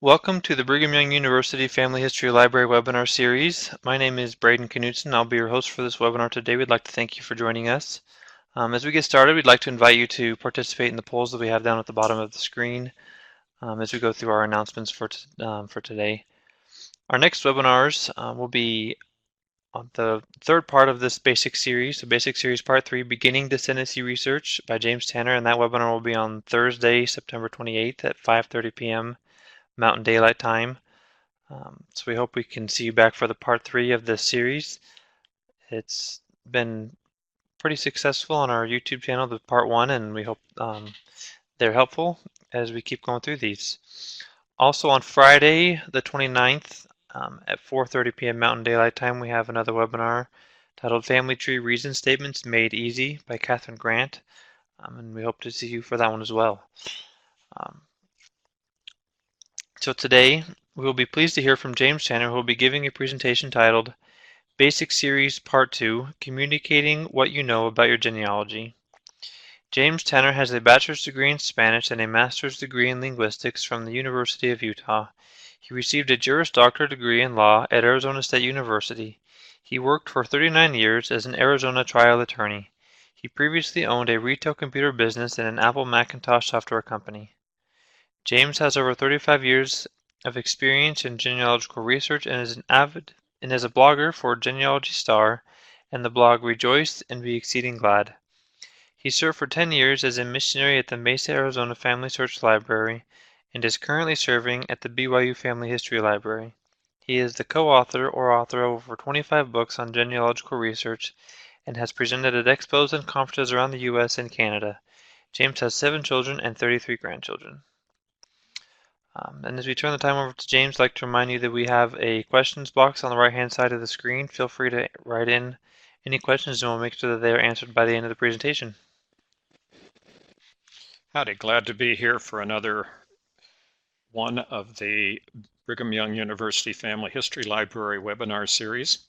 Welcome to the Brigham Young University Family History Library webinar series. My name is Braden Knutson. I'll be your host for this webinar today. We'd like to thank you for joining us. As we get started, we'd like to invite you to participate in the polls that we have down at the bottom of the screen as we go through our announcements for today. Our next webinars will be on the third part of this basic series, the basic series part 3, Beginning Descendancy Research by James Tanner, and that webinar will be on Thursday, September 28th at 5:30 p.m. Mountain Daylight Time. So we hope we can see you back for the part 3 of this series. It's been pretty successful on our YouTube channel, the part 1, and we hope they're helpful as we keep going through these. Also on Friday, the 29th, at 4:30 p.m. Mountain Daylight Time, we have another webinar titled Family Tree Reason Statements Made Easy by Catherine Grant, and we hope to see you for that one as well. So today, we will be pleased to hear from James Tanner, who will be giving a presentation titled Basic Series Part 2, Communicating What You Know About Your Genealogy. James Tanner has a bachelor's degree in Spanish and a master's degree in linguistics from the University of Utah. He received a Juris Doctor degree in law at Arizona State University. He worked for 39 years as an Arizona trial attorney. He previously owned a retail computer business and an Apple Macintosh software company. James has over 35 years of experience in genealogical research and is a blogger for Genealogy Star and the blog Rejoice and Be Exceeding Glad. He served for 10 years as a missionary at the Mesa, Arizona FamilySearch Library and is currently serving at the BYU Family History Library. He is the co-author or author of over 25 books on genealogical research and has presented at expos and conferences around the U.S. and Canada. James has 7 children and 33 grandchildren. And as we turn the time over to James, I'd like to remind you that we have a questions box on the right-hand side of the screen. Feel free to write in any questions and we'll make sure that they are answered by the end of the presentation. Howdy, glad to be here for another one of the Brigham Young University Family History Library webinar series,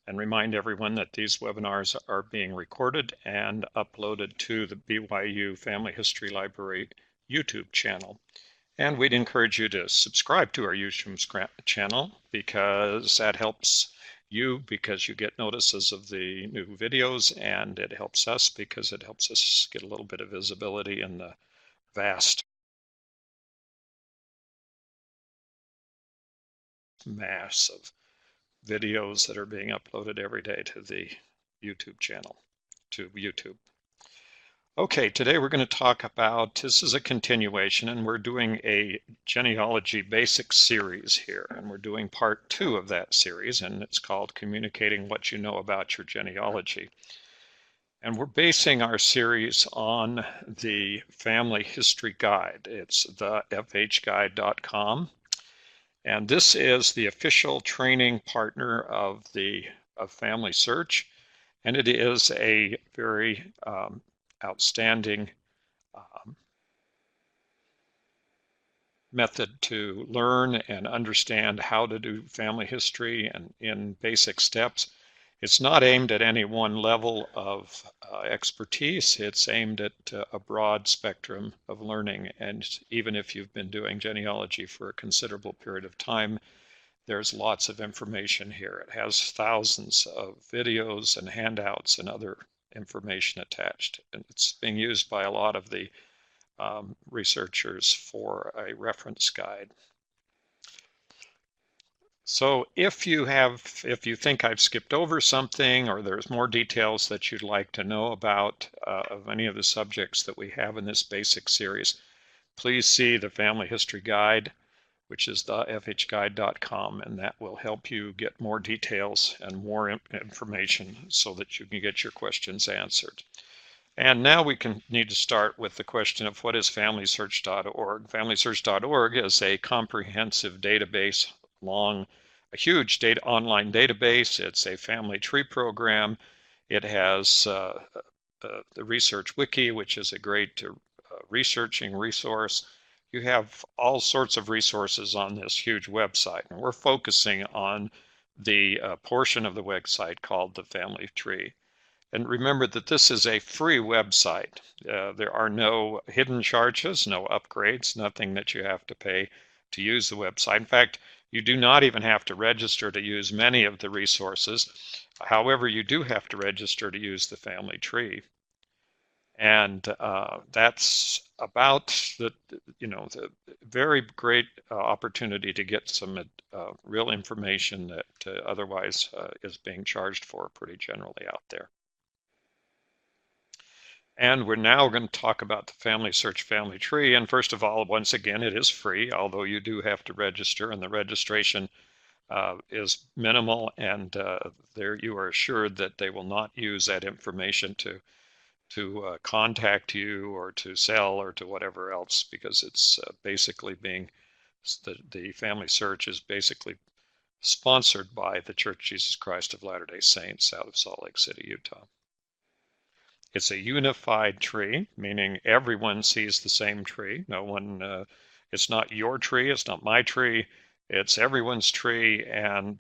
and remind everyone that these webinars are being recorded and uploaded to the BYU Family History Library YouTube channel. And we'd encourage you to subscribe to our YouTube channel because that helps you because you get notices of the new videos, and it helps us because it helps us get a little bit of visibility in the vast mass of videos that are being uploaded every day to the YouTube channel, to YouTube. Okay, today we're going to talk about, this is a continuation, and we're doing a genealogy basics series here, and we're doing part 2 of that series, and it's called Communicating What You Know About Your Genealogy. And we're basing our series on the Family History Guide. It's the fhguide.com. And this is the official training partner of FamilySearch, and it is a very outstanding method to learn and understand how to do family history and in basic steps. It's not aimed at any one level of expertise. It's aimed at a broad spectrum of learning. And even if you've been doing genealogy for a considerable period of time, there's lots of information here. It has thousands of videos and handouts and other information attached. And it's being used by a lot of the researchers for a reference guide. So if you think I've skipped over something or there's more details that you'd like to know about of any of the subjects that we have in this basic series, please see the Family History Guide, which is the fhguide.com, and that will help you get more details and more information so that you can get your questions answered. And now we need to start with the question of what is FamilySearch.org. FamilySearch.org is a comprehensive database, a huge online database. It's a family tree program. It has the Research Wiki, which is a great researching resource. You have all sorts of resources on this huge website, and we're focusing on the portion of the website called the Family Tree. And remember that this is a free website. There are no hidden charges, no upgrades, nothing that you have to pay use the website. In fact, you do not even have to register to use many of the resources. However, you do have to register to use the family tree. And that's about the very great opportunity to get some real information that otherwise is being charged for pretty generally out there. And we're now going to talk about the FamilySearch family tree. And first of all, once again, it is free, although you do have to register, and the registration is minimal, and there you are assured that they will not use that information to contact you or to sell or to whatever else, because it's basically being, the FamilySearch is basically sponsored by the Church Jesus Christ of Latter-day Saints out of Salt Lake City, Utah. It's a unified tree, meaning everyone sees the same tree. No one, it's not your tree, it's not my tree, it's everyone's tree, and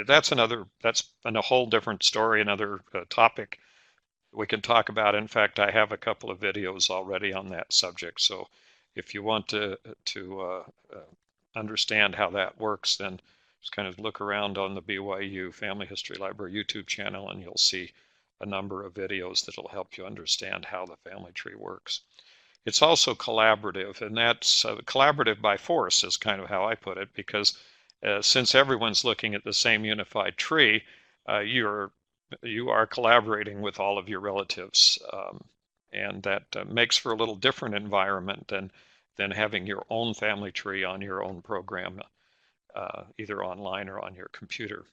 that's a whole different story, another topic we can talk about. In fact, I have a couple of videos already on that subject, so if you want to understand how that works, then just kind of look around on the BYU Family History Library YouTube channel, and you'll see a number of videos that'll help you understand how the family tree works. It's also collaborative, and that's collaborative by force is kind of how I put it, because since everyone's looking at the same unified tree, you are collaborating with all of your relatives, and that makes for a little different environment than having your own family tree on your own program, either online or on your computer.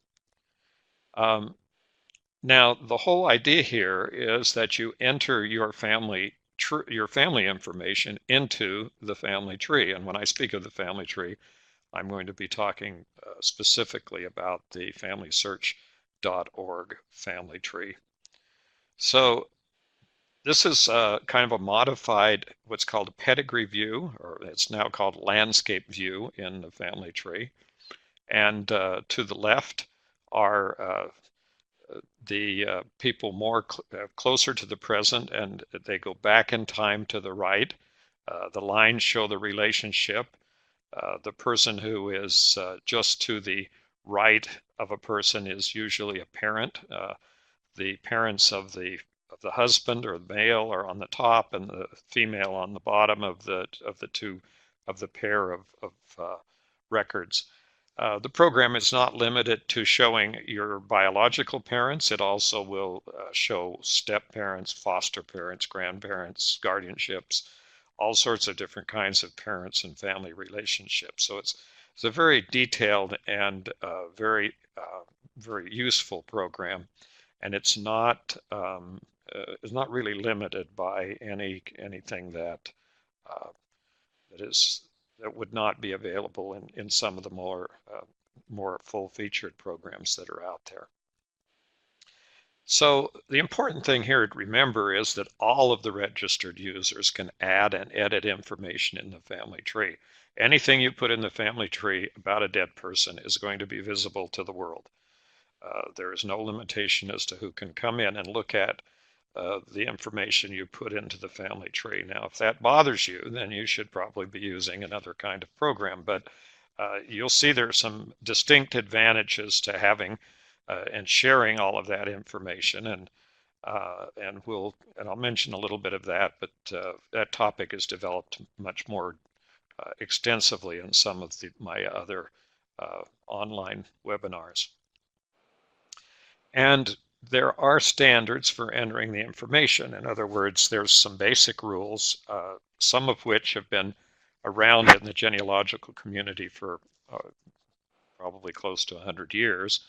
Now, the whole idea here is that you enter your family information into the family tree. And when I speak of the family tree, I'm going to be talking specifically about the FamilySearch.org family tree. So this is kind of a modified, what's called a pedigree view, or it's now called landscape view in the family tree. And to the left are the people more closer to the present, and they go back in time to the right. The lines show the relationship. The person who is just to the right of a person is usually a parent. The parents of the husband or the male are on the top, and the female on the bottom of the pair of records. The program is not limited to showing your biological parents. It also will show step parents, foster parents, grandparents, guardianships, all sorts of different kinds of parents and family relationships. So it's a very detailed and very useful program, and it's not really limited by anything that would not be available in some of the more full-featured programs that are out there. So the important thing here to remember is that all of the registered users can add and edit information in the family tree. Anything you put in the family tree about a dead person is going to be visible to the world. There is no limitation as to who can come in and look at the information you put into the family tree. Now, if that bothers you, then you should probably be using another kind of program. But you'll see there are some distinct advantages to having and sharing all of that information, and I'll mention a little bit of that. But that topic is developed much more extensively in some of my other online webinars. And there are standards for entering the information. In other words, there's some basic rules, some of which have been around in the genealogical community for probably close to 100 years.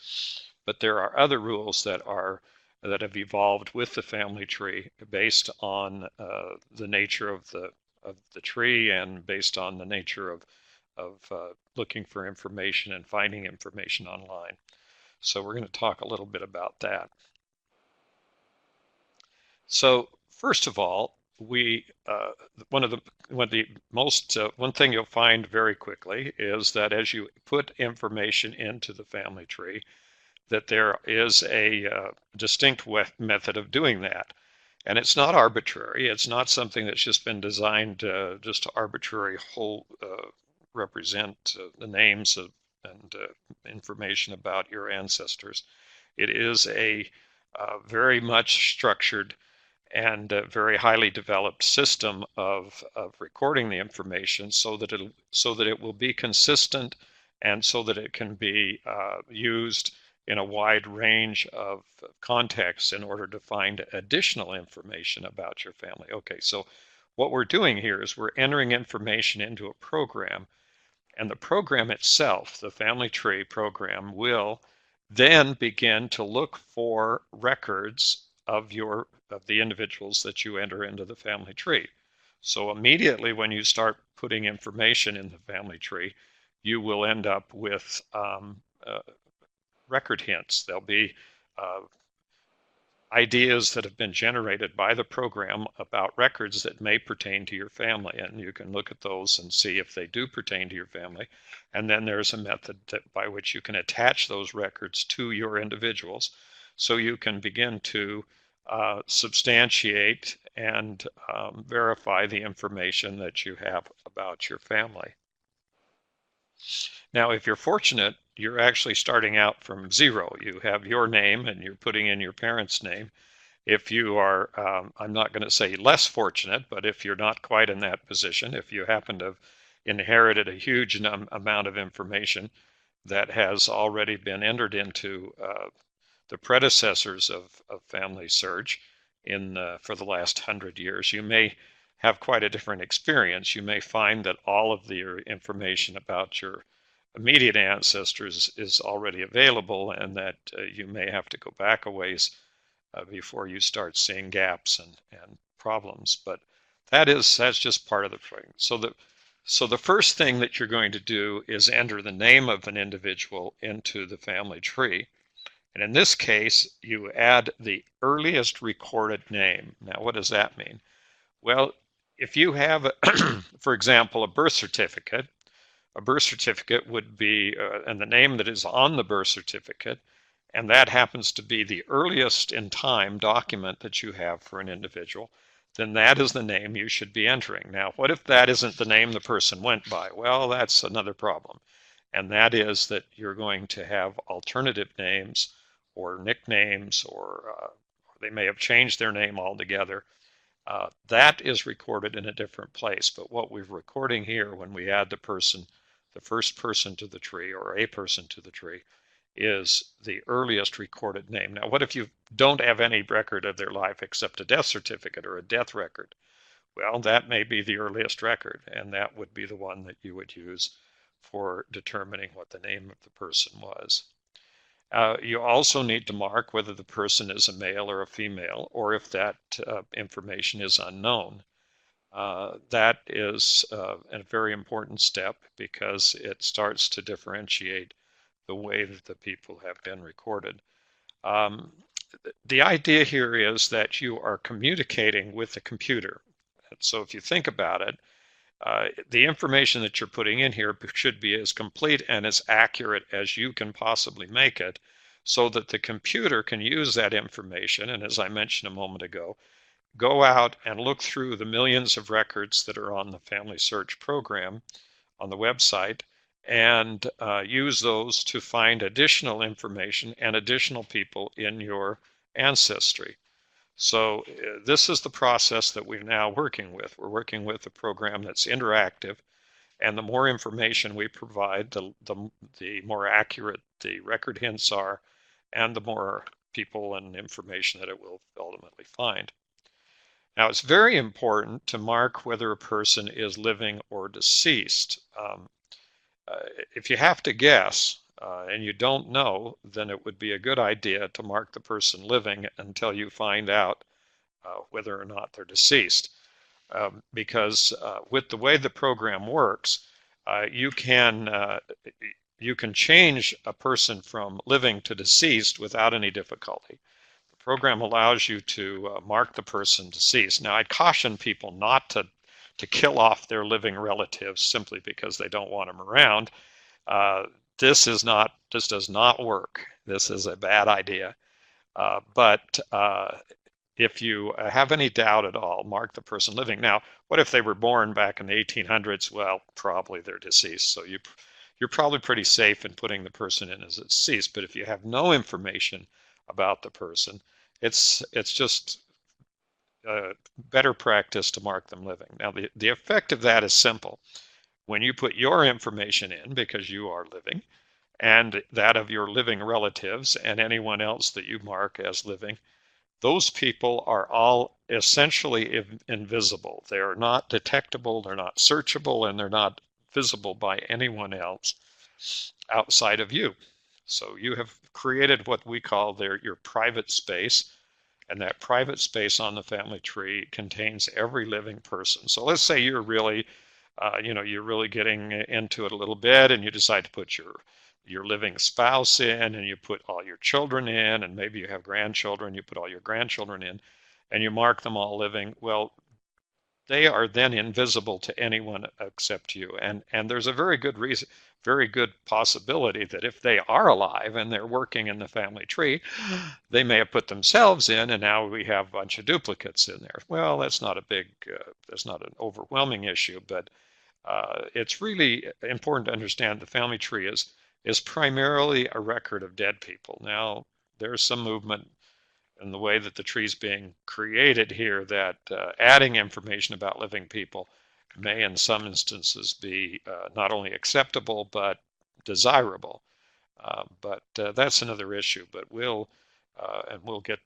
But there are other rules that have evolved with the family tree based on the nature of the tree, and based on the nature of looking for information and finding information online. So we're going to talk a little bit about that. So first of all, one thing you'll find very quickly is that as you put information into the family tree, that there is a distinct method of doing that. And it's not arbitrary. It's not something that's just been designed just to arbitrary represent the names of and information about your ancestors. It is a very much structured and very highly developed system of recording the information so that it will be consistent and so that it can be used in a wide range of contexts in order to find additional information about your family. Okay, so what we're doing here is we're entering information into a program, and the program itself, the family tree program, will then begin to look for records of the individuals that you enter into the family tree. So immediately when you start putting information in the family tree, you will end up with record hints. There'll be ideas that have been generated by the program about records that may pertain to your family, and you can look at those and see if they do pertain to your family. And then there's a method by which you can attach those records to your individuals, so you can begin to substantiate and verify the information that you have about your family. Now, if you're fortunate, you're actually starting out from zero. You have your name and you're putting in your parents' name. If you are, I'm not going to say less fortunate, but if you're not quite in that position, if you happen to have inherited a huge amount of information that has already been entered into the predecessors of FamilySearch for the last 100 years, you may have quite a different experience. You may find that all of the information about your immediate ancestors is already available, and that you may have to go back a ways before you start seeing gaps and problems. But that's just part of the thing. So the first thing that you're going to do is enter the name of an individual into the family tree. And in this case, you add the earliest recorded name. Now, what does that mean? Well, if you have, for example, a birth certificate would be, and the name that is on the birth certificate, and that happens to be the earliest in time document that you have for an individual, then that is the name you should be entering. Now, what if that isn't the name the person went by? Well, that's another problem. And that is that you're going to have alternative names or nicknames, or they may have changed their name altogether. That is recorded in a different place. But what we're recording here when we add the first person to the tree, or a person to the tree, is the earliest recorded name. Now, what if you don't have any record of their life except a death certificate or a death record? Well, that may be the earliest record, and that would be the one that you would use for determining what the name of the person was. You also need to mark whether the person is a male or a female, or if that information is unknown. That is a very important step, because it starts to differentiate the way that the people have been recorded. The idea here is that you are communicating with the computer. So if you think about it, the information that you're putting in here should be as complete and as accurate as you can possibly make it, so that the computer can use that information, and as I mentioned a moment ago, go out and look through the millions of records that are on the FamilySearch program on the website, and use those to find additional information and additional people in your ancestry. So this is the process that we're now working with. We're working with a program that's interactive, and the more information we provide, the more accurate the record hints are, and the more people and information that it will ultimately find. Now, it's very important to mark whether a person is living or deceased. If you have to guess and you don't know, then it would be a good idea to mark the person living until you find out whether or not they're deceased. Because with the way the program works, you can change a person from living to deceased without any difficulty. The program allows you to mark the person deceased. Now, I'd caution people not to kill off their living relatives simply because they don't want them around. This does not work. This is a bad idea. But if you have any doubt at all, mark the person living. Now, what if they were born back in the 1800s? Well, probably they're deceased. So you're probably pretty safe in putting the person in as deceased. But if you have no information about the person, it's just better practice to mark them living. Now, the effect of that is simple. When you put your information in, because you are living, and that of your living relatives and anyone else that you mark as living, those people are all essentially invisible. They are not detectable, they're not searchable, and they're not visible by anyone else outside of you. So you have created what we call your private space, and that private space on the family tree contains every living person. So let's say you're really, you're really getting into it a little bit, and you decide to put your living spouse in, and you put all your children in, and maybe you have grandchildren, you put all your grandchildren in, and you mark them all living. Well, they are then invisible to anyone except you. And there's a very good reason, very good possibility that if they are alive and they're working in the family tree, they may have put themselves in, and now we have a bunch of duplicates in there. Well, that's not that's not an overwhelming issue, but it's really important to understand the family tree is primarily a record of dead people. Now, there's some movement in the way that the tree is being created here that adding information about living people may in some instances be not only acceptable but desirable. But that's another issue. But we'll get,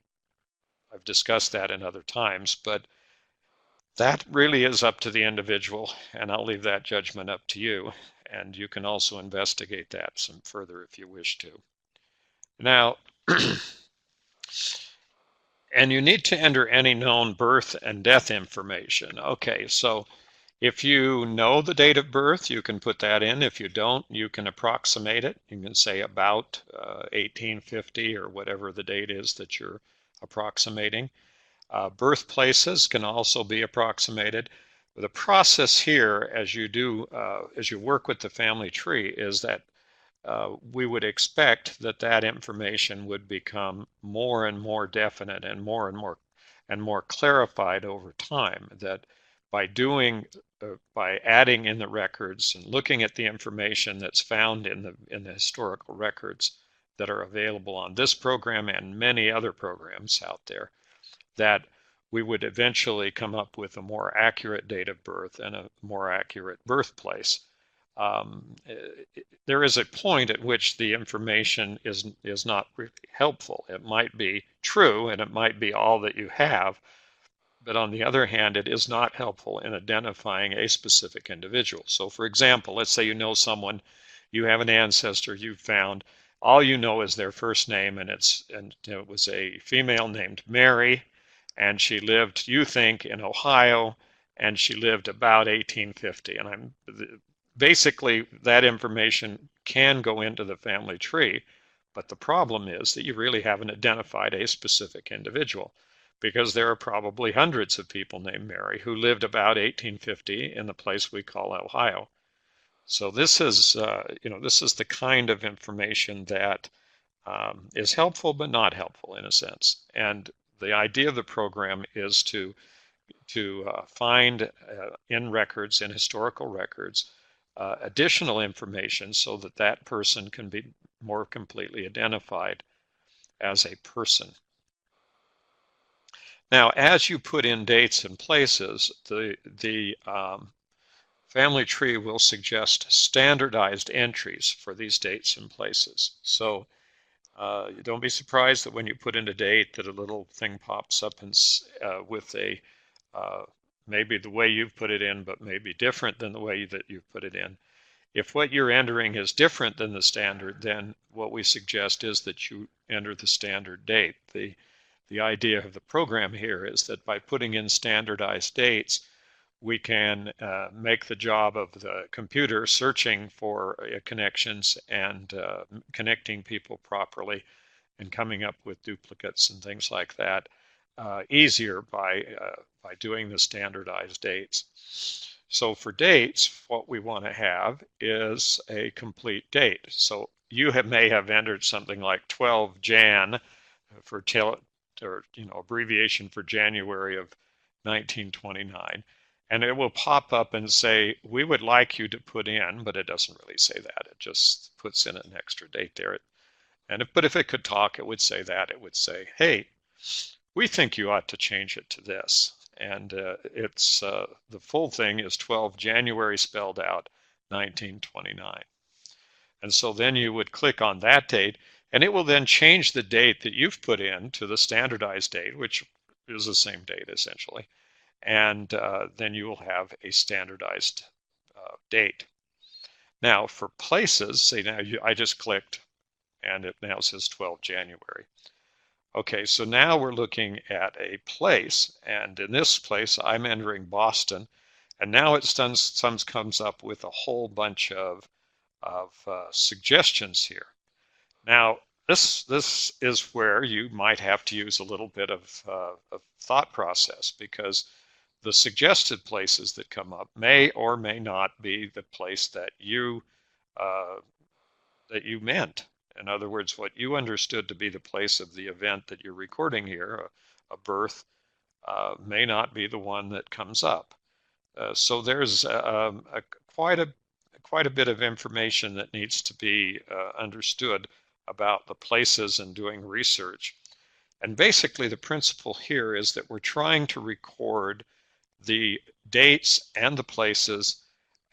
I've discussed that in other times, but that really is up to the individual, and I'll leave that judgment up to you. And you can also investigate that some further if you wish to. Now, and you need to enter any known birth and death information. Okay, so if you know the date of birth, you can put that in. If you don't, you can approximate it. You can say about 1850 or whatever the date is that you're approximating. Birthplaces can also be approximated. The process here, as you work with the family tree, is that we would expect that information would become more and more definite and more clarified over time. That by adding in the records and looking at the information that's found in the historical records that are available on this program and many other programs out there, that we would eventually come up with a more accurate date of birth and a more accurate birthplace. There is a point at which the information is not really helpful. It might be true and it might be all that you have, but on the other hand, it is not helpful in identifying a specific individual. So for example, let's say you know someone, you have an ancestor you've found, all you know is their first name, and it was a female named Mary, and she lived, you think, in Ohio, and she lived about 1850. And basically that information can go into the family tree, but the problem is that you really haven't identified a specific individual, because there are probably hundreds of people named Mary who lived about 1850 in the place we call Ohio. So this is the kind of information that is helpful but not helpful in a sense. And the idea of the program is to find in records, in historical records, additional information so that person can be more completely identified as a person. Now, as you put in dates and places, the family tree will suggest standardized entries for these dates and places. So don't be surprised that when you put in a date that a little thing pops up and with a maybe the way you've put it in, but maybe different than the way that you've put it in. If what you're entering is different than the standard, then what we suggest is that you enter the standard date. The idea of the program here is that by putting in standardized dates, we can make the job of the computer searching for connections and connecting people properly and coming up with duplicates and things like that easier by doing the standardized dates. So for dates, what we want to have is a complete date. So you may have entered something like 12 Jan for or abbreviation for January of 1929, and it will pop up and say, we would like you to put in, but it doesn't really say that. It just puts in an extra date there. But if it could talk, it would say that. It would say, hey, we think you ought to change it to this. And it's the full thing is 12 January spelled out 1929. And so then you would click on that date, and it will then change the date that you've put in to the standardized date, which is the same date essentially. And then you will have a standardized date. Now for places, say now I just clicked and it now says 12 January. Okay, so now we're looking at a place, and in this place I'm entering Boston, and now it comes up with a whole bunch of suggestions here. Now this is where you might have to use a little bit of thought process, because the suggested places that come up may or may not be the place that you meant. In other words, what you understood to be the place of the event that you're recording here, a birth, may not be the one that comes up. So there's quite a bit of information that needs to be understood about the places and doing research. And basically the principle here is that we're trying to record the dates and the places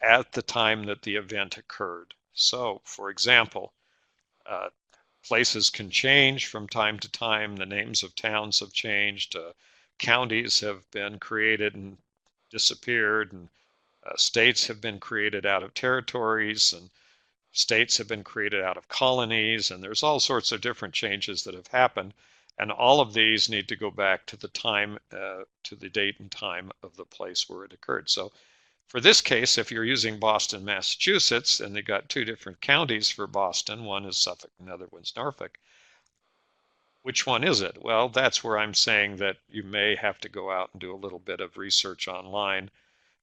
at the time that the event occurred. So, for example, places can change from time to time. The names of towns have changed. Counties have been created and disappeared, and states have been created out of territories, and states have been created out of colonies, and there's all sorts of different changes that have happened, and all of these need to go back to the time, to the date and time of the place where it occurred. So for this case, if you're using Boston, Massachusetts, and they got two different counties for Boston, one is Suffolk and the other one's Norfolk, which one is it? Well, that's where I'm saying that you may have to go out and do a little bit of research online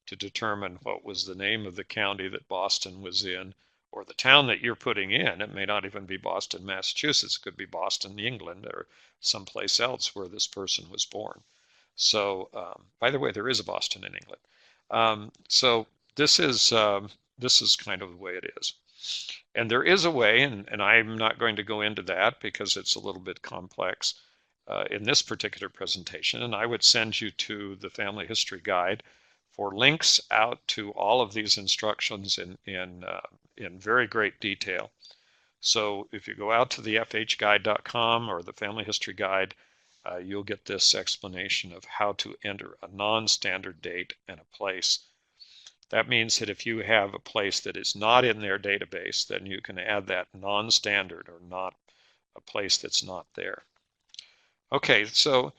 to determine what was the name of the county that Boston was in, or the town that you're putting in. It may not even be Boston, Massachusetts. It could be Boston, England, or someplace else where this person was born. So, by the way, there is a Boston in England. So this is kind of the way it is. And there is a way, and I'm not going to go into that because it's a little bit complex in this particular presentation, and I would send you to the Family History Guide for links out to all of these instructions in very great detail. So if you go out to the fhguide.com or the Family History Guide, you'll get this explanation of how to enter a non-standard date and a place. That means that if you have a place that is not in their database, then you can add that non-standard, or not a place that's not there. Okay, so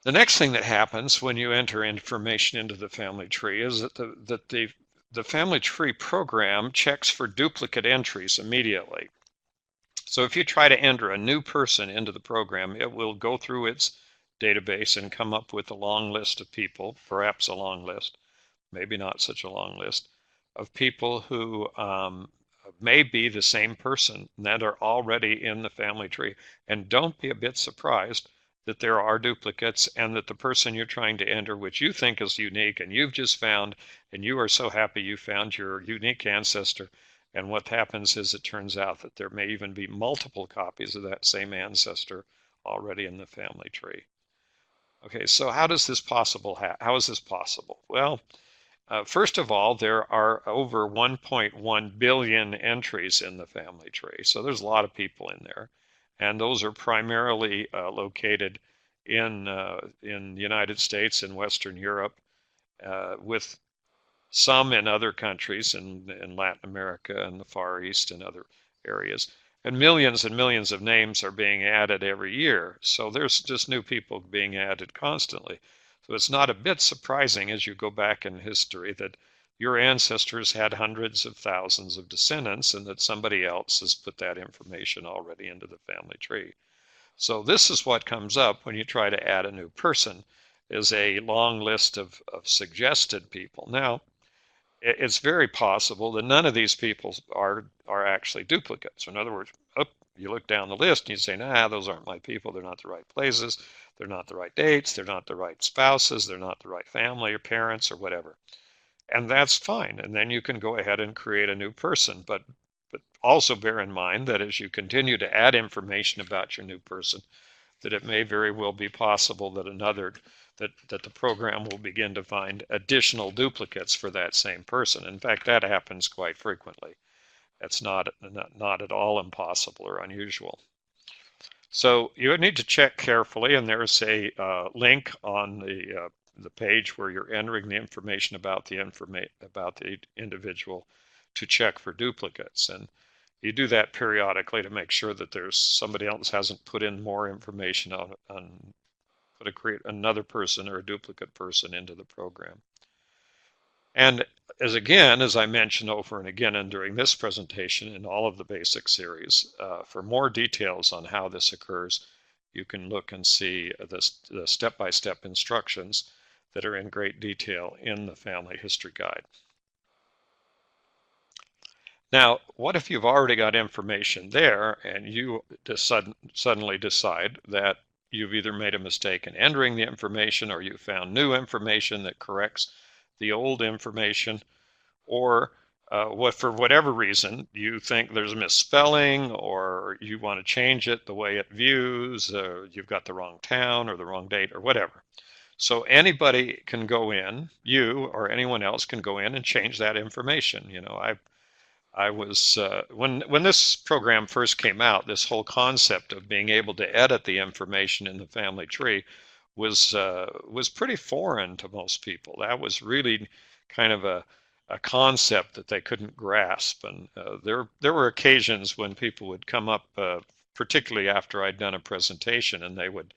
the next thing that happens when you enter information into the family tree is that the family tree program checks for duplicate entries immediately. So if you try to enter a new person into the program, it will go through its database and come up with a long list of people, perhaps a long list, maybe not such a long list, of people who may be the same person that are already in the family tree. And don't be a bit surprised that there are duplicates, and that the person you're trying to enter, which you think is unique and you've just found, and you are so happy you found your unique ancestor, and what happens is it turns out that there may even be multiple copies of that same ancestor already in the family tree. Okay, so how is this possible? Well, first of all, there are over 1.1 billion entries in the family tree, so there's a lot of people in there, and those are primarily located in the United States and Western Europe, with some in other countries in Latin America and the Far East and other areas. And millions of names are being added every year, so there's just new people being added constantly. So it's not a bit surprising as you go back in history that your ancestors had hundreds of thousands of descendants, and that somebody else has put that information already into the family tree. So this is what comes up when you try to add a new person, is a long list of suggested people. Now, it's very possible that none of these people are actually duplicates. In other words, you look down the list and you say, nah, those aren't my people. They're not the right places. They're not the right dates. They're not the right spouses. They're not the right family or parents or whatever. And that's fine. And then you can go ahead and create a new person. But also bear in mind that as you continue to add information about your new person, that it may very well be possible that that the program will begin to find additional duplicates for that same person. In fact, that happens quite frequently. That's not at all impossible or unusual. So you would need to check carefully, and there's a link on the page where you're entering the information about the individual to check for duplicates. And you do that periodically to make sure that there's somebody else hasn't put in more information create another person or a duplicate person into the program. And as I mentioned over and again and during this presentation in all of the basic series, for more details on how this occurs, you can look and see the step-by-step instructions that are in great detail in the Family History Guide. Now, what if you've already got information there and you suddenly decide that you've either made a mistake in entering the information or you found new information that corrects the old information, or for whatever reason you think there's a misspelling or you want to change it the way it views, you've got the wrong town or the wrong date or whatever. So anybody can go in, you or anyone else can go in and change that information. I was when this program first came out, this whole concept of being able to edit the information in the family tree was pretty foreign to most people. That was really kind of a concept that they couldn't grasp. And there were occasions when people would come up, particularly after I'd done a presentation, and they would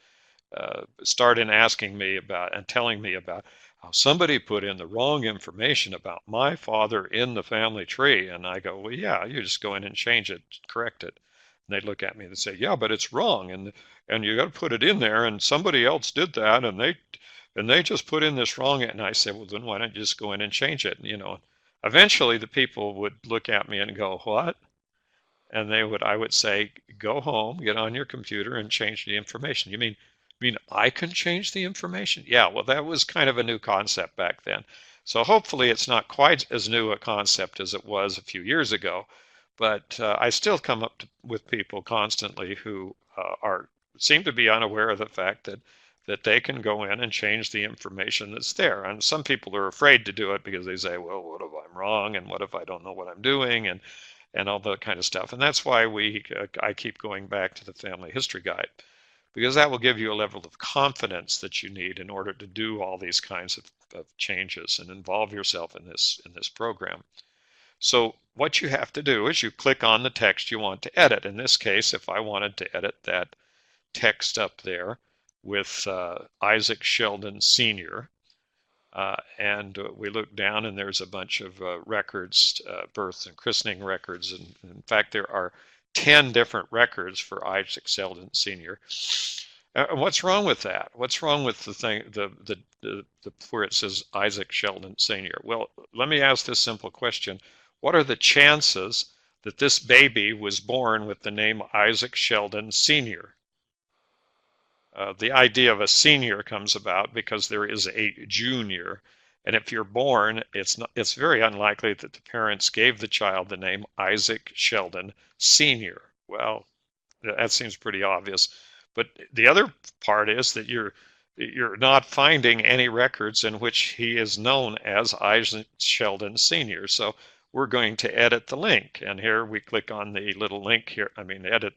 start in asking me about and telling me about how somebody put in the wrong information about my father in the family tree. And I go, well, yeah, you just go in and change it, correct it. And they'd look at me and say, yeah, but it's wrong, and you got to put it in there, and somebody else did that, and they just put in this wrong. And I said, well, then why don't you just go in and change it? And, eventually the people would look at me and go, what? And I would say, go home, get on your computer and change the information. You mean I can change the information? Yeah, well, that was kind of a new concept back then. So hopefully it's not quite as new a concept as it was a few years ago, but I still come up with people constantly who seem to be unaware of the fact that they can go in and change the information that's there. And some people are afraid to do it because they say, well, what if I'm wrong, and what if I don't know what I'm doing, and all that kind of stuff. And that's why I keep going back to the Family History Guide, because that will give you a level of confidence that you need in order to do all these kinds of changes and involve yourself in this program. So what you have to do is you click on the text you want to edit. In this case, if I wanted to edit that text up there with Isaac Sheldon Sr., and we look down and there's a bunch of records, birth and christening records, and in fact there are 10 different records for Isaac Sheldon Sr. What's wrong with that? What's wrong with the thing, where it says Isaac Sheldon Sr.? Well, let me ask this simple question. What are the chances that this baby was born with the name Isaac Sheldon Sr.? The idea of a senior comes about because there is a junior, and if you're born, it's very unlikely that the parents gave the child the name Isaac Sheldon Sr. Well, that seems pretty obvious. But the other part is that you're not finding any records in which he is known as Isaac Sheldon Sr. So we're going to edit the link, and here we click on the little link here. Edit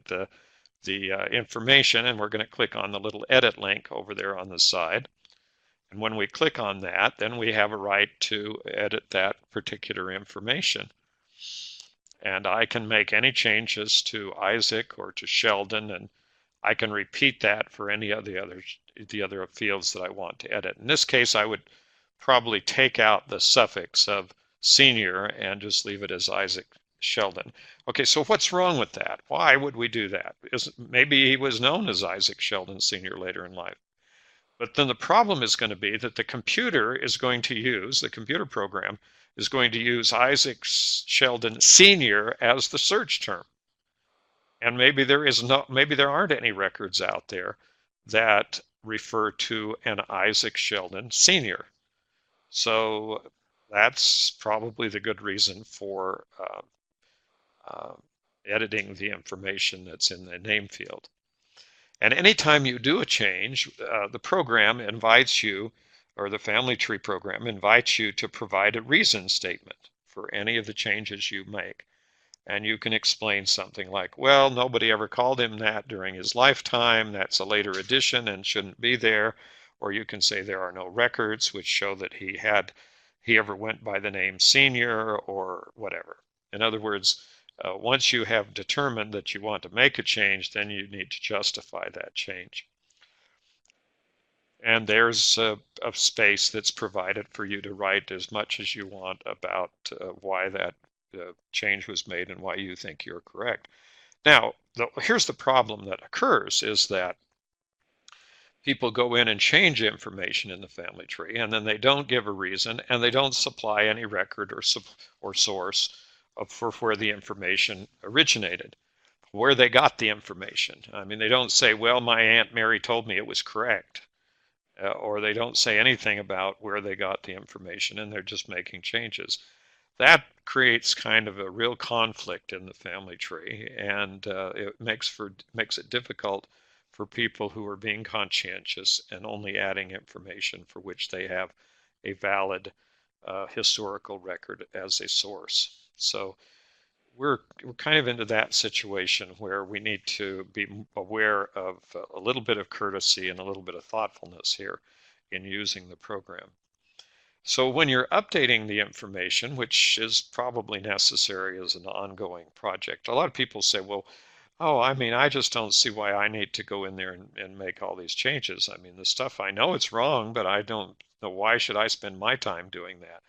the information, and we're going to click on the little edit link over there on the side. And when we click on that, then we have a right to edit that particular information. And I can make any changes to Isaac or to Sheldon, and I can repeat that for any of the other fields that I want to edit. In this case, I would probably take out the suffix of senior and just leave it as Isaac Sheldon. Okay, so what's wrong with that? Why would we do that? Maybe he was known as Isaac Sheldon Sr. later in life. But then the problem is going to be that the computer program is going to use Isaac Sheldon Sr. as the search term. And maybe there aren't any records out there that refer to an Isaac Sheldon Sr. So that's probably the good reason for uh, editing the information that's in the name field. And anytime you do a change, the program invites you, or the family tree program invites you to provide a reason statement for any of the changes you make. And you can explain something like, well, nobody ever called him that during his lifetime. That's a later addition and shouldn't be there. Or you can say there are no records which show that he ever went by the name senior or whatever. In other words, once you have determined that you want to make a change, then you need to justify that change. And there's a space that's provided for you to write as much as you want about why that change was made and why you think you're correct. Now, here's the problem that occurs is that people go in and change information in the family tree, and then they don't give a reason, and they don't supply any record or source for where the information originated, where they got the information. I mean, they don't say, well, my Aunt Mary told me it was correct. Or they don't say anything about where they got the information, and they're just making changes. That creates kind of a real conflict in the family tree, and it makes it difficult for people who are being conscientious and only adding information for which they have a valid historical record as a source. So we're kind of into that situation where we need to be aware of a little bit of courtesy and a little bit of thoughtfulness here in using the program. So when you're updating the information, which is probably necessary as an ongoing project, a lot of people say, well, oh, I mean, I just don't see why I need to go in there and make all these changes. I mean, the stuff I know it's wrong, but I don't know why should I spend my time doing that.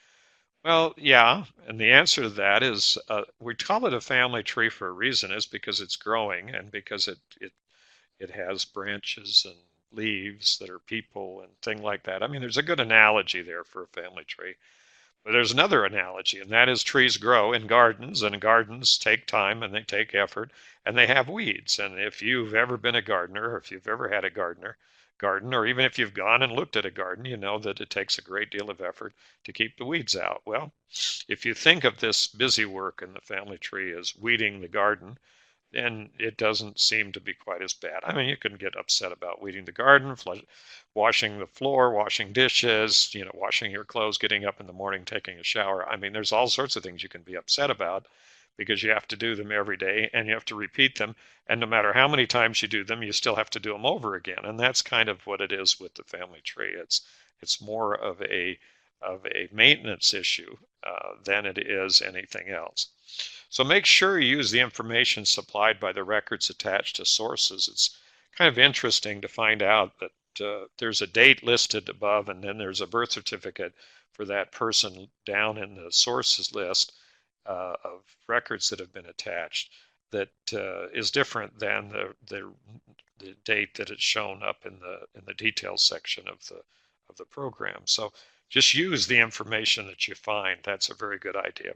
Well, yeah, and the answer to that is we call it a family tree for a reason, is because it's growing and because it has branches and leaves that are people and thing like that. I mean, there's a good analogy there for a family tree. But there's another analogy, and that is trees grow in gardens, and gardens take time and they take effort, and they have weeds. And if you've ever been a gardener, or if you've ever had a garden, or even if you've gone and looked at a garden, you know that it takes a great deal of effort to keep the weeds out. Well, if you think of this busy work in the family tree as weeding the garden, then it doesn't seem to be quite as bad. I mean, you can get upset about weeding the garden, washing the floor, washing dishes, washing your clothes, getting up in the morning, taking a shower. I mean, there's all sorts of things you can be upset about because you have to do them every day and you have to repeat them. And no matter how many times you do them, you still have to do them over again. And that's kind of what it is with the family tree. It's more of a maintenance issue than it is anything else. So make sure you use the information supplied by the records attached to sources. It's kind of interesting to find out that there's a date listed above and then there's a birth certificate for that person down in the sources list of records that have been attached that is different than the date that it's shown up in the details section of the program. So just use the information that you find. That's a very good idea.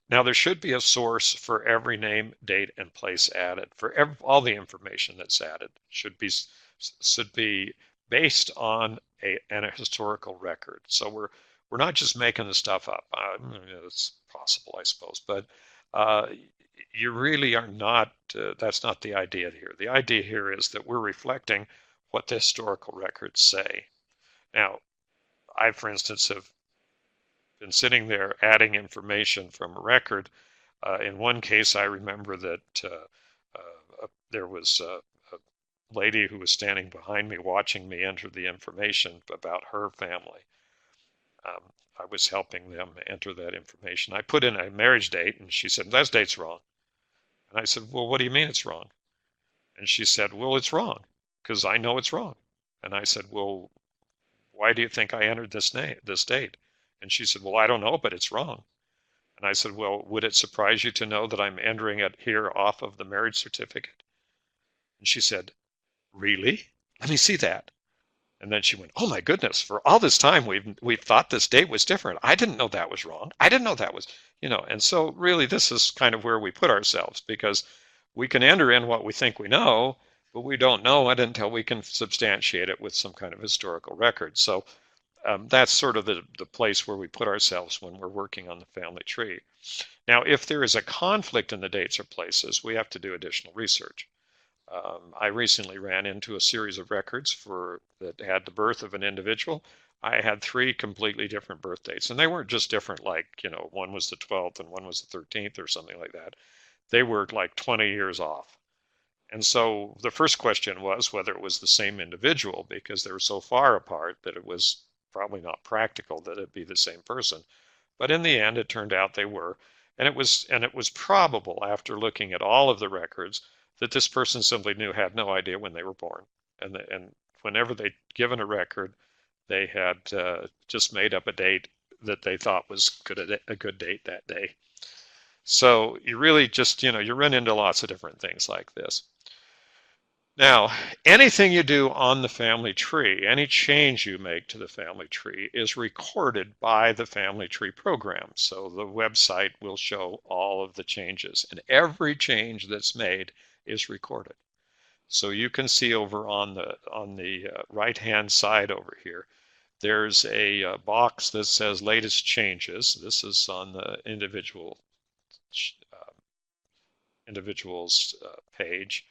Now there should be a source for every name, date, and place added. For all the information that's added should be based on a historical record. So we're not just making the stuff up. It's possible, I suppose, but you really are not. That's not the idea here. The idea here is that we're reflecting what the historical records say. Now, I, for instance, have been sitting there adding information from a record. In one case, I remember that there was a lady who was standing behind me watching me enter the information about her family. I was helping them enter that information. I put in a marriage date, and she said, that date's wrong. And I said, well, what do you mean it's wrong? And she said, well, it's wrong, because I know it's wrong. And I said, well, why do you think I entered this date? And she said, well, I don't know, but it's wrong. And I said, well, would it surprise you to know that I'm entering it here off of the marriage certificate? And she said, really? Let me see that. And then she went, "Oh my goodness, for all this time we've thought this date was different. I didn't know that was wrong. I didn't know that was, you know." And so really this is kind of where we put ourselves, because we can enter in what we think we know, but we don't know it until we can substantiate it with some kind of historical record. So that's sort of the place where we put ourselves when we're working on the family tree. Now, if there is a conflict in the dates or places, we have to do additional research. I recently ran into a series of records that had the birth of an individual. I had three completely different birth dates, and they weren't just different like, you know, one was the 12th and one was the 13th or something like that. They were like 20 years off. And so the first question was whether it was the same individual, because they were so far apart that it was probably not practical that it be the same person. But in the end, it turned out they were. And it was probable, after looking at all of the records, that this person simply had no idea when they were born. And whenever they'd given a record, they had just made up a date that they thought was a good date that day. So you really just, you run into lots of different things like this. Now, anything you do on the family tree, any change you make to the family tree is recorded by the family tree program. So the website will show all of the changes, and every change that's made is recorded. So you can see over on the right-hand side over here, there's a box that says latest changes. This is on the individual's page.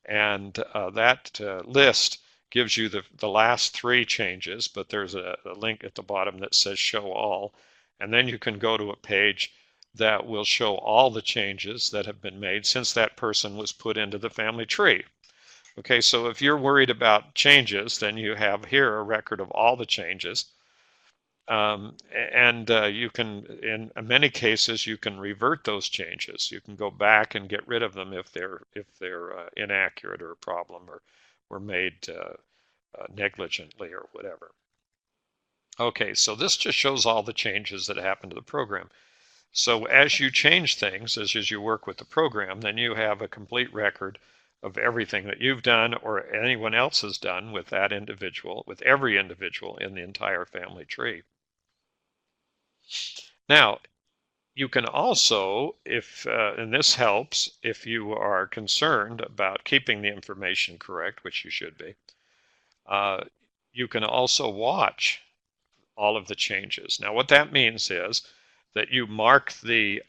And that list gives you the last three changes, but there's a link at the bottom that says show all. And then you can go to a page that will show all the changes that have been made since that person was put into the family tree. Okay, so if you're worried about changes, then you have here a record of all the changes. And you can, in many cases, you can revert those changes. You can go back and get rid of them if they're inaccurate or a problem, or were made negligently or whatever. Okay, so this just shows all the changes that happen to the program. So as you change things, as you work with the program, then you have a complete record of everything that you've done or anyone else has done with that individual, with every individual in the entire family tree. Now, you can also, and this helps if you are concerned about keeping the information correct, which you should be, uh, you can also watch all of the changes. Now, what that means is that you mark the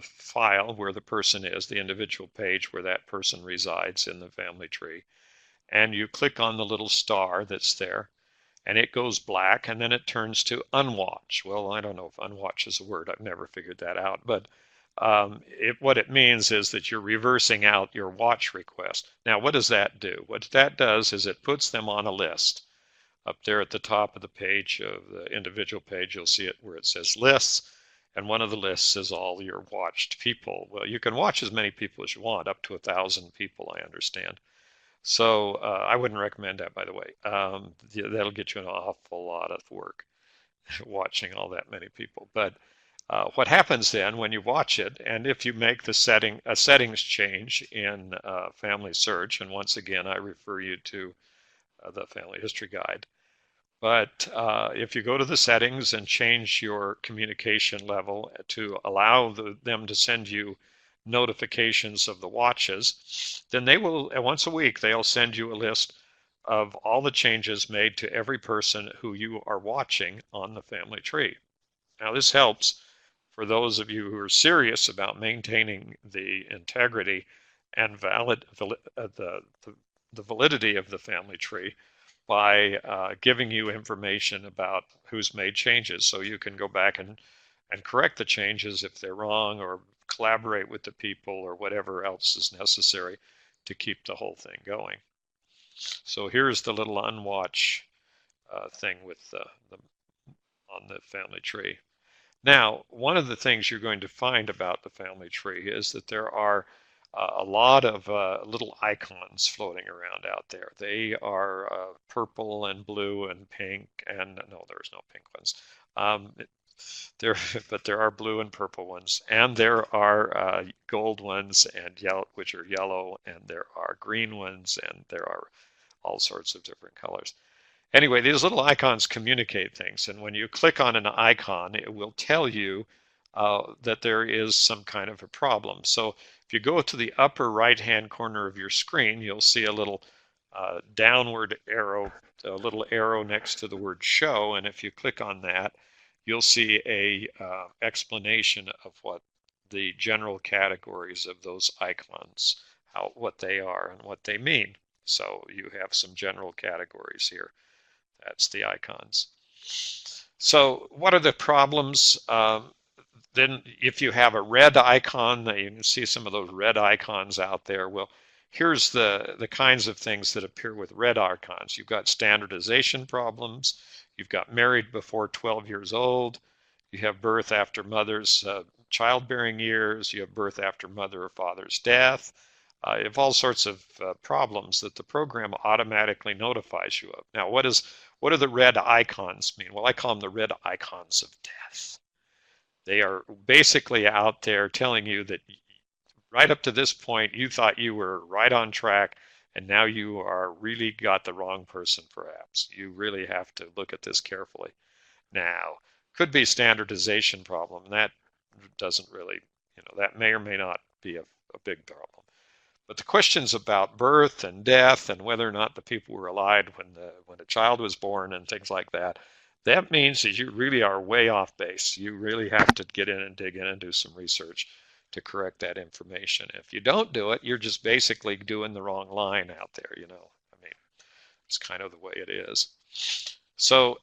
file where the person is, the individual page where that person resides in the family tree, and you click on the little star that's there, and it goes black, and then it turns to unwatch. Well, I don't know if unwatch is a word. I've never figured that out. But what it means is that you're reversing out your watch request. Now, what does that do? What that does is it puts them on a list. Up there at the top of the page, of the individual page, you'll see it where it says lists. And one of the lists is all your watched people. Well, you can watch as many people as you want, up to 1,000 people, I understand. So I wouldn't recommend that, by the way. That'll get you an awful lot of work watching all that many people. But what happens then when you watch it, and if you make a settings change in FamilySearch, and once again I refer you to the Family History Guide. But if you go to the settings and change your communication level to allow them to send you notifications of the watches, then they will, once a week, they'll send you a list of all the changes made to every person who you are watching on the family tree. Now, this helps for those of you who are serious about maintaining the integrity and the validity of the family tree by giving you information about who's made changes, so you can go back and correct the changes if they're wrong, or collaborate with the people, or whatever else is necessary to keep the whole thing going. So here's the little unwatch thing with on the family tree. Now, one of the things you're going to find about the family tree is that there are a lot of little icons floating around out there. They are purple and blue and pink, and no, there's no pink ones. Um, there, but there are blue and purple ones, and there are gold ones and yellow, which are yellow, and there are green ones, and there are all sorts of different colors. Anyway, these little icons communicate things, and when you click on an icon, it will tell you that there is some kind of a problem. So if you go to the upper right-hand corner of your screen, you'll see a little downward arrow, a little arrow next to the word show, and if you click on that, you'll see a explanation of what the general categories of those icons, what they are and what they mean. So you have some general categories here. That's the icons. So what are the problems? Then if you have a red icon, you can see some of those red icons out there. Well, here's the kinds of things that appear with red icons. You've got standardization problems. You've got married before 12 years old. You have birth after mother's childbearing years. You have birth after mother or father's death. You have all sorts of problems that the program automatically notifies you of. Now, what do the red icons mean? Well, I call them the red icons of death. They are basically out there telling you that right up to this point, you thought you were right on track, and now you are really got the wrong person, perhaps. You really have to look at this carefully. Now, could be standardization problem. That doesn't really, that may or may not be a big problem. But the questions about birth and death and whether or not the people were alive when a child was born and things like that, that means that you really are way off base. You really have to get in and dig in and do some research to correct that information. If you don't do it, you're just basically doing the wrong line out there, I mean, it's kind of the way it is. So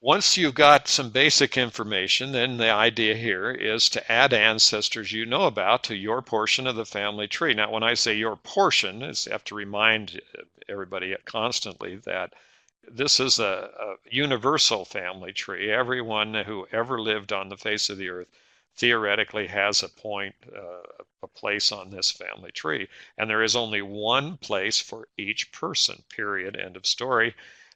once you've got some basic information, then the idea here is to add ancestors you know about to your portion of the family tree. Now, when I say your portion, I have to remind everybody constantly that this is a universal family tree. Everyone who ever lived on the face of the earth theoretically has a place on this family tree. And there is only one place for each person, period, end of story.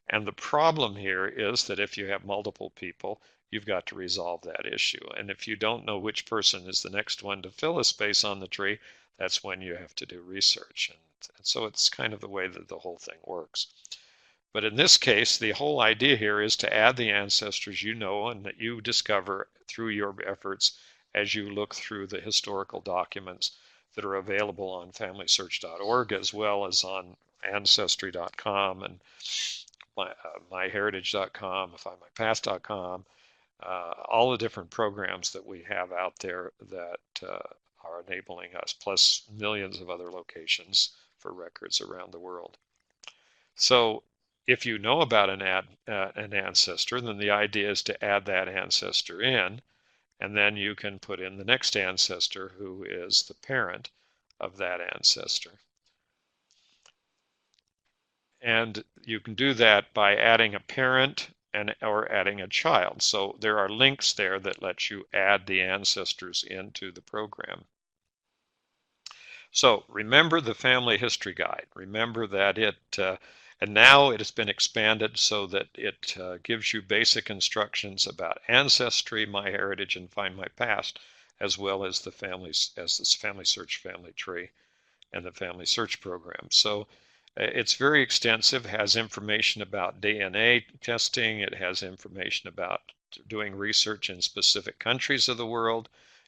And the problem here is that if you have multiple people, you've got to resolve that issue. And if you don't know which person is the next one to fill a space on the tree, that's when you have to do research. And so it's kind of the way that the whole thing works. But in this case, the whole idea here is to add the ancestors you know and that you discover through your efforts as you look through the historical documents that are available on FamilySearch.org as well as on Ancestry.com and MyHeritage.com, FindMyPast.com, all the different programs that we have out there that are enabling us, plus millions of other locations for records around the world. So if you know about an ancestor, then the idea is to add that ancestor in, and then you can put in the next ancestor who is the parent of that ancestor. And you can do that by adding a parent or adding a child. So there are links there that let you add the ancestors into the program. So remember the family history guide. Remember that and now it has been expanded so that it gives you basic instructions about ancestry, MyHeritage, and Find My Past, as well as this FamilySearch family tree and the Family Search program. So it's very extensive, has information about DNA testing, it has information about doing research in specific countries of the world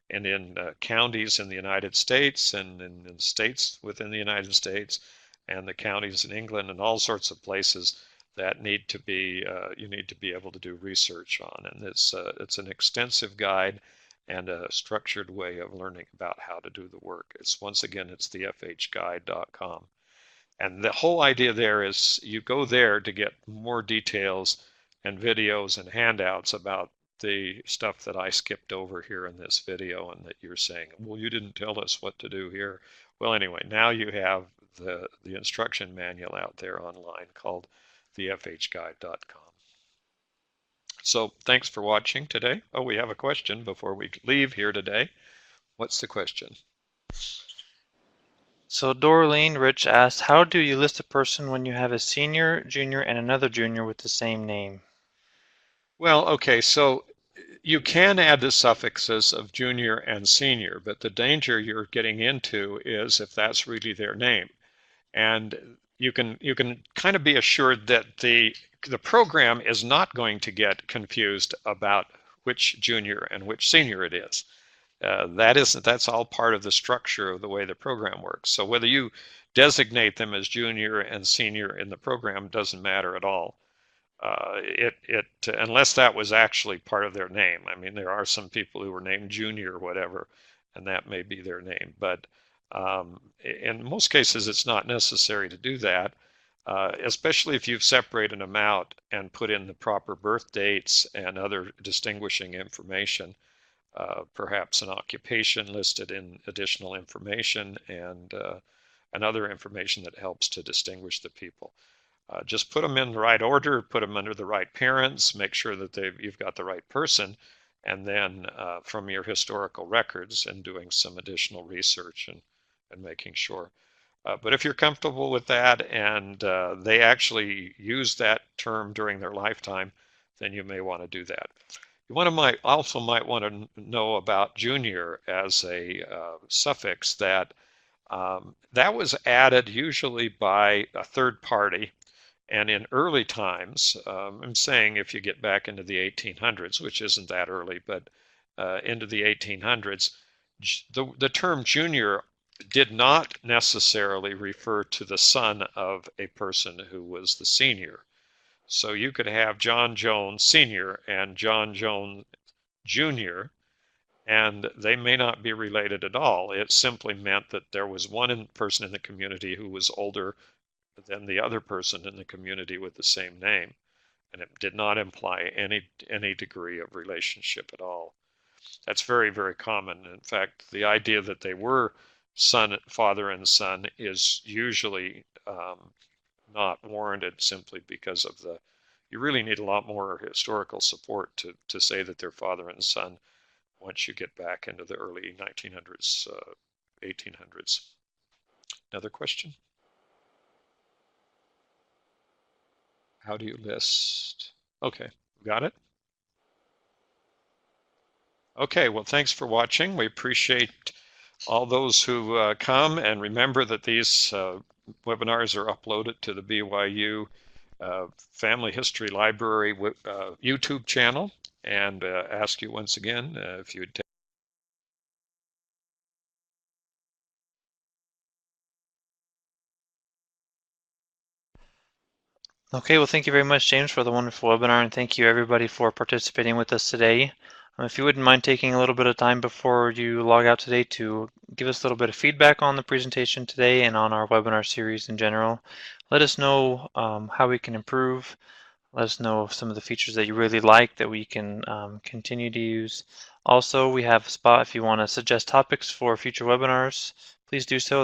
and in counties in the United States and in states within the United States and the counties in England and all sorts of places that need to be, you need to be able to do research on. And it's an extensive guide and a structured way of learning about how to do the work. Once again, it's the fhguide.com. And the whole idea there is you go there to get more details and videos and handouts about the stuff that I skipped over here in this video and that you're saying, well, you didn't tell us what to do here. Well, anyway, now you have the instruction manual out there online called thefhguide.com. So thanks for watching today. Oh, we have a question before we leave here today. What's the question? So Dorleen Rich asked, how do you list a person when you have a senior, junior, and another junior with the same name? Well, okay, so you can add the suffixes of junior and senior, but the danger you're getting into is if that's really their name. And you can kind of be assured that the program is not going to get confused about which junior and which senior it is. That's all part of the structure of the way the program works. So whether you designate them as junior and senior in the program doesn't matter at all. Unless that was actually part of their name. I mean, there are some people who were named Junior or whatever, and that may be their name. But in most cases, it's not necessary to do that, especially if you've separated them out and put in the proper birth dates and other distinguishing information, perhaps an occupation listed in additional information and other information that helps to distinguish the people. Just put them in the right order, put them under the right parents, make sure that you've got the right person, and then from your historical records and doing some additional research and making sure. But if you're comfortable with that and they actually use that term during their lifetime, then you may want to do that. You also might want to know about junior as a suffix that was added usually by a third party. And in early times, I'm saying if you get back into the 1800s, which isn't that early, but into the 1800s, the term junior did not necessarily refer to the son of a person who was the senior. So you could have John Jones Sr. and John Jones Jr., and they may not be related at all. It simply meant that there was one person in the community who was older than the other person in the community with the same name, and it did not imply any degree of relationship at all. That's very, very common. In fact, the idea that they were father and son is usually not warranted simply because of you really need a lot more historical support to say that they're father and son once you get back into the early 1900s, 1800s. Another question? How do you list? Okay, got it? Okay, well, thanks for watching. We appreciate all those who come, and remember that these webinars are uploaded to the BYU Family History Library YouTube channel, and ask you once again if you would take Okay, well, thank you very much, James, for the wonderful webinar, and thank you everybody for participating with us today. If you wouldn't mind taking a little bit of time before you log out today to give us a little bit of feedback on the presentation today and on our webinar series in general. Let us know how we can improve. Let us know some of the features that you really like that we can continue to use. Also, we have a spot if you want to suggest topics for future webinars. Please do so.